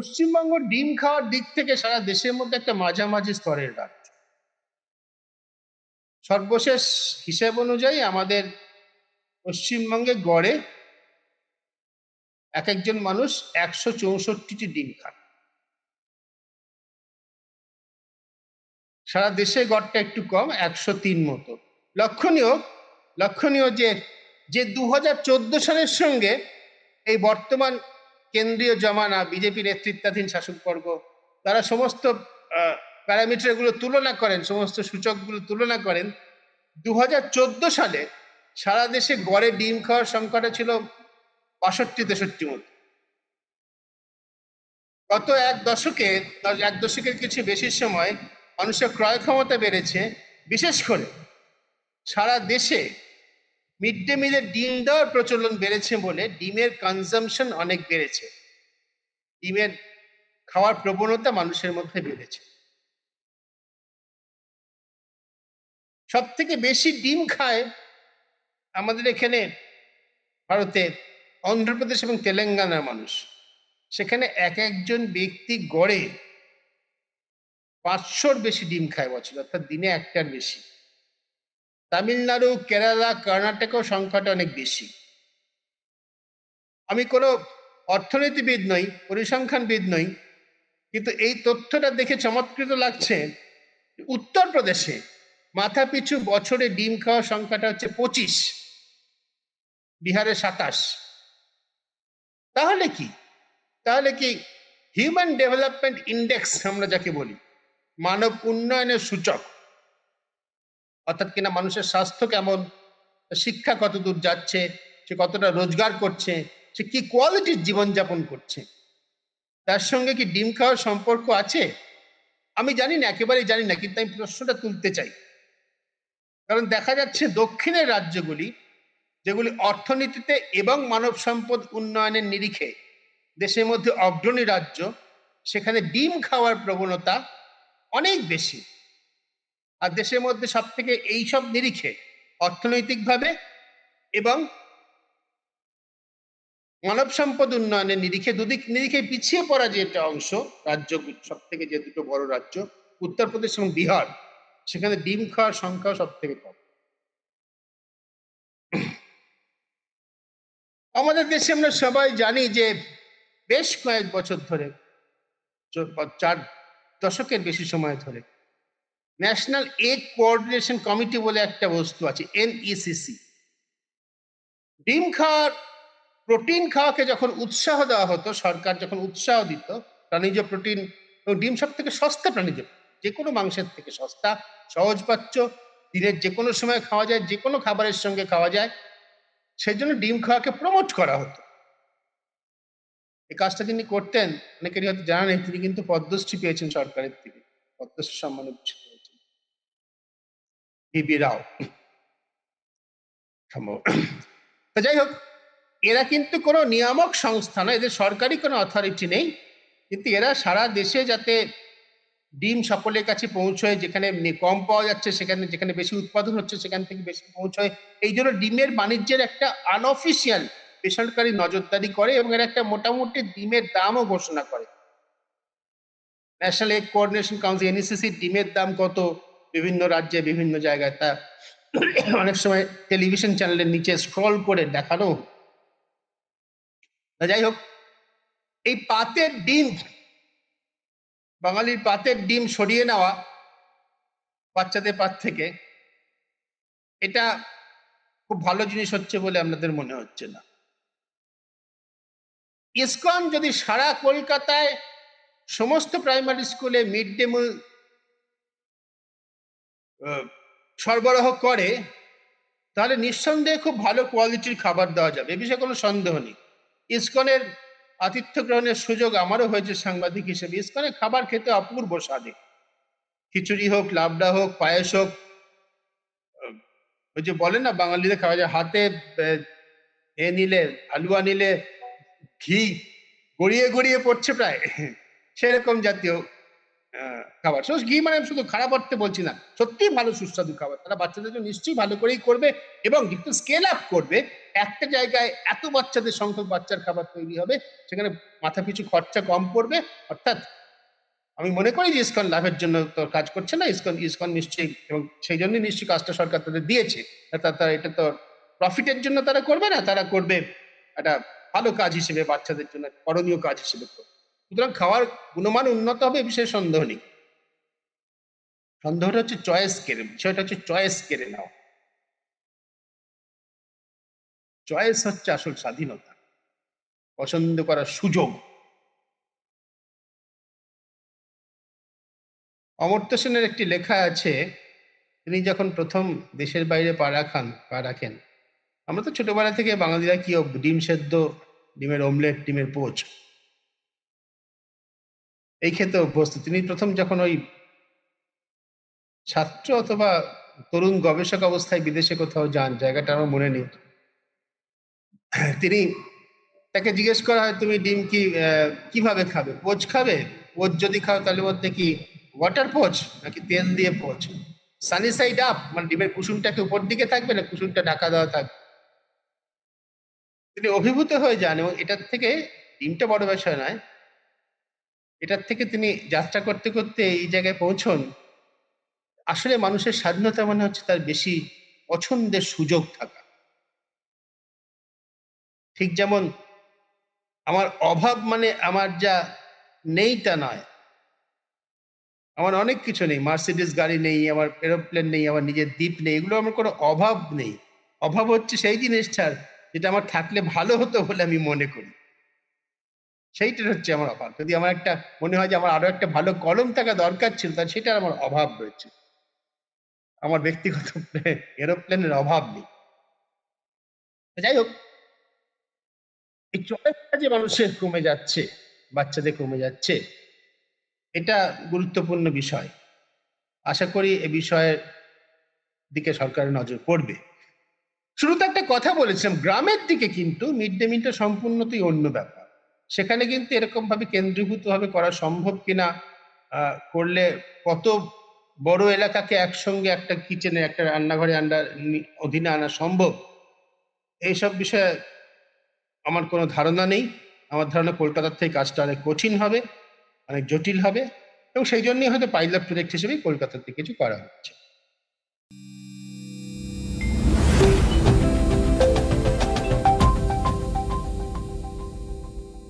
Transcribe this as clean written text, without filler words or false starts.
পশ্চিমবঙ্গ ডিম খাওয়ার দিক থেকে সারা দেশের মধ্যে একটা মাঝামাঝি স্তরের রাজ্য। সর্বশেষ হিসেব অনুযায়ী আমাদের পশ্চিমবঙ্গে গড়ে এক একজন মানুষ 164টি ডিম খান। সারা দেশে গড়টা একটু কম, 103 মতো। লক্ষণীয় যে 2014 সালের সঙ্গে এই বর্তমান কেন্দ্রীয় জমানা বিজেপি নেতৃত্বাধীন শাসকবর্গ তারা সমস্ত প্যারামিটার গুলো তুলনা করেন, সমস্ত সূচকগুলো তুলনা করেন। 2014 সালে সারা দেশে গড়ে ডিম খাওয়ার সংখ্যাটা ছিল 62-63 মতো। গত এক দশকের কিছু বেশি সময় মানুষের ক্রয় ক্ষমতা বেড়েছে। বিশেষ করে সারা দেশে মিড ডে মিলের ডিম দেওয়ার প্রচলন বেড়েছে বলে ডিমের কনজাম্পশন অনেক বেড়েছে, ডিমের খাওয়ার প্রবণতা মানুষের মধ্যে বেড়েছে। সব থেকে বেশি ডিম খায় আমাদের এখানে ভারতে অন্ধ্রপ্রদেশ এবং তেলেঙ্গানার মানুষ। সেখানে এক একজন ব্যক্তি গড়ে 500-র বেশি ডিম খায় বছর, অর্থাৎ দিনে একটার বেশি। তামিলনাড়ু, কেরালা, কর্ণাটকেও সংখ্যাটা অনেক বেশি। আমি কোনো অর্থনীতিবিদ নই, পরিসংখ্যানবিদ নই, কিন্তু এই তথ্যটা দেখে চমৎকৃত লাগছে। উত্তরপ্রদেশে মাথা পিছু বছরে ডিম খাওয়ার সংখ্যাটা হচ্ছে 25, বিহারে 27। তাহলে কি হিউম্যান ডেভেলপমেন্ট ইন্ডেক্স আমরা যাকে বলি, মানব উন্নয়নের সূচক, অর্থাৎ কিনা মানুষের স্বাস্থ্য কেমন, শিক্ষা কতদূর যাচ্ছে, সে কতটা রোজগার করছে, সে কি কোয়ালিটির জীবনযাপন করছে, তার সঙ্গে কি ডিম খাওয়ার সম্পর্ক আছে? আমি জানি না, একেবারেই জানি না, কিন্তু আমি প্রশ্নটা তুলতে চাই। কারণ দেখা যাচ্ছে দক্ষিণের রাজ্যগুলি, যেগুলি অর্থনীতিতে এবং মানব সম্পদ উন্নয়নের নিরিখে দেশের মধ্যে অগ্রণী রাজ্য, সেখানে ডিম খাওয়ার প্রবণতা অনেক বেশি। আর দেশের মধ্যে সব থেকে এইসব নিরিখে অর্থনৈতিকভাবে এবং মানব সম্পদ উন্নয়নের নিরিখে, দুদিক নিরিখে পিছিয়ে পড়া যে একটা অংশ রাজ্য, সব থেকে যে দুটো বড় রাজ্য উত্তরপ্রদেশ এবং বিহার, সেখানে ডিম খাওয়ার সংখ্যা সব থেকে কম। আমাদের দেশে আমরা সবাই জানি যে বেশ কয়েক বছর ধরে, 4 দশকের বেশি সময় ধরে, ন্যাশনাল এগ কোঅর্ডিনেশন কমিটি বলে একটা বস্তু আছে, NECC। ডিম খাওয়ার, প্রোটিন খাওয়াকে যখন উৎসাহ দেওয়া হতো, সরকার যখন উৎসাহ দিত, প্রাণীজ প্রোটিন, এবং ডিম সব থেকে সস্তা প্রাণীজ, যে কোনো মাংসের থেকে সস্তা, সহজপাচ্য, দিনের যে কোনো সময় খাওয়া যায়, যে কোনো খাবারের সঙ্গে খাওয়া যায়, সেই জন্য ডিম খাওয়াকে প্রমোট করা হতো। এই কাজটা তিনি করতেন, অনেকেরই হয়তো জানা নেই, তিনি কিন্তু পদ্মশ্রী পেয়েছেন সরকারের থেকে, পদ্মশ্রী সম্মানে ভূষিত হয়েছেন বিবি রাও। তো যাই হোক, এরা কিন্তু কোনো নিয়ামক সংস্থা নয়, এদের সরকারি কোনো অথরিটি নেই, কিন্তু এরা সারা দেশে যাতে ডিম সকলের কাছে পৌঁছয়, যেখানে কম পাওয়া যাচ্ছে সেখানে, যেখানে বেশি উৎপাদন হচ্ছে সেখান থেকে বেশি পৌঁছয়, এই জন্য ডিমের বাণিজ্যের একটা আনঅফিসিয়াল বেসরকারি নজরদারি করে, এবং এর একটা মোটামুটি ডিমের দামও ঘোষণা করে। National egg coordination council, NECC, ডিমের দাম কত বিভিন্ন রাজ্যে বিভিন্ন জায়গায় তা অনেক সময় টেলিভিশন চ্যানেলের নিচে স্ক্রল করে দেখানো। যাই হোক, এই পাতের ডিম, বাঙালির পাতের ডিম সরিয়ে নেওয়া বাচ্চাদের পাত থেকে, এটা খুব ভালো জিনিস হচ্ছে বলে আপনাদের মনে হচ্ছে না? ইসকন যদি সারা কলকাতায় সমস্ত প্রাইমারি স্কুলে মিড ডে মিল সরবরাহ করে, তাহলে নিঃসন্দেহে খুব ভালো কোয়ালিটির খাবার দেওয়া যাবে, এ বিষয়ে কোনো সন্দেহ নেই। ইসকনের আতিথ্য গ্রহণের সুযোগ আমারও হয়েছে সাংবাদিক হিসেবে। ইসকনের খাবার খেতে অপূর্ব স্বাদে, খিচুড়ি হোক, লাবড়া হোক, পায়েস হোক, ওই যে বলে না বাঙালিদের খাওয়া যায়, হাতে এ নিলে, হালুয়া নিলে ঘি গড়িয়ে গড়িয়ে পড়ছে প্রায়, সেরকম জাতীয় খাবার। ঘি মানে শুধু খারাপ অর্থে বলছি না, সত্যিই ভালো সুস্বাদু খাবার তারা বাচ্চাদের জন্য নিশ্চয়ই ভালো করেই করবে, এবং যেহেতু স্কেল আপ করবে, একটা জায়গায় এত বাচ্চাদের সংখ্যক বাচ্চার খাবার তৈরি হবে, সেখানে মাথা পিছু খরচা কম পড়বে। অর্থাৎ আমি মনে করি যে ইসকন লাভের জন্য তো কাজ করছে না, ইসকন ইসকন নিশ্চয়ই, এবং সেই জন্যই নিশ্চয়ই কাজটা সরকার তাদের দিয়েছে। তারা এটা তো প্রফিটের জন্য তারা করবে না, তারা করবে একটা ভালো কাজ হিসেবে, বাচ্চাদের জন্য করণীয় কাজ হিসেবে করবে। সুতরাং খাওয়ার গুণমান উন্নত হবে এ বিষয়ে সন্দেহ নেই। সন্দেহটা হচ্ছে চয়েস কেড়ে, বিষয়টা হচ্ছে চয়েস কেড়ে নাও। চয়েস হচ্ছে আসল স্বাধীনতা, পছন্দ করার সুযোগ। অমর্ত্য সেনের একটি লেখা আছে, তিনি যখন প্রথম দেশের বাইরে পা রাখেন, আমরা তো ছোটবেলা থেকে বাঙালিরা কি ডিম সেদ্ধ, ডিমের অমলেট, ডিমের পোচ এই খেতে অভ্যস্ত। তিনি প্রথম যখন ওই ছাত্র অথবা তরুণ গবেষক অবস্থায় বিদেশে কোথাও যান, জায়গাটা আমার মনে নেই, তিনি তাকে জিজ্ঞেস করা হয় তুমি ডিম কি কিভাবে খাবে, পোচ খাবে? পোচ যদি খাও তাহলে মধ্যে কি ওয়াটার পোচ নাকি তেল দিয়ে পোচ? সানি সাইড আপ মানে ডিমের কুসুমটাকে উপর দিকে থাকবে না কুসুমটা ঢাকা দেওয়া থাকবে? তিনি অভিভূত হয়ে যান, এবং এটার থেকে, ডিমটা বড় বিষয় নয়, এটার থেকে তিনি যাত্রা করতে করতে এই জায়গায় পৌঁছন, আসলে মানুষের স্বাধীনতা মানে হচ্ছে তার বেশি পছন্দের সুযোগ থাকা। ঠিক যেমন আমার অভাব মানে আমার যা নেই তা নয়, আমার অনেক কিছু নেই, মার্সিডিস গাড়ি নেই, আমার এরোপ্লেন নেই, আমার নিজের দ্বীপ নেই, এগুলো আমার কোনো অভাব নেই। অভাব হচ্ছে সেই জিনিসটার যেটা আমার থাকলে ভালো হতো বলে আমি মনে করি, সেইটার হচ্ছে আমার অভাব। যদি আমার একটা মনে হয় যে আমার আরো একটা ভালো কলম থাকা দরকার ছিল, তাহলে সেটার আমার অভাব রয়েছে। আমার ব্যক্তিগত এরোপ্লেনের অভাব নেই। যাই হোক, এই চয়েসটা যে মানুষের কমে যাচ্ছে, বাচ্চাদের কমে যাচ্ছে, এটা গুরুত্বপূর্ণ বিষয়। আশা করি এ বিষয়ের দিকে সরকারের নজর পড়বে। শুরুতে একটা কথা বলেছিলাম, গ্রামের দিকে কিন্তু মিড ডে মিলটা সম্পূর্ণতই অন্য ব্যাপার। সেখানে কিন্তু এরকম ভাবে কেন্দ্রীভূত ভাবে করা সম্ভব কিনা, করলে কত বড় এলাকাকে একসঙ্গে একটা কিচেনে, একটা রান্নাঘরে অধীনে আনা সম্ভব, এইসব বিষয়ে আমার কোনো ধারণা নেই। আমার ধারণা কলকাতার থেকে কাজটা অনেক কঠিন হবে, অনেক জটিল হবে, এবং সেই জন্যই হয়তো পাইলট প্রজেক্ট হিসেবেই কলকাতাতে কিছু করা হচ্ছে।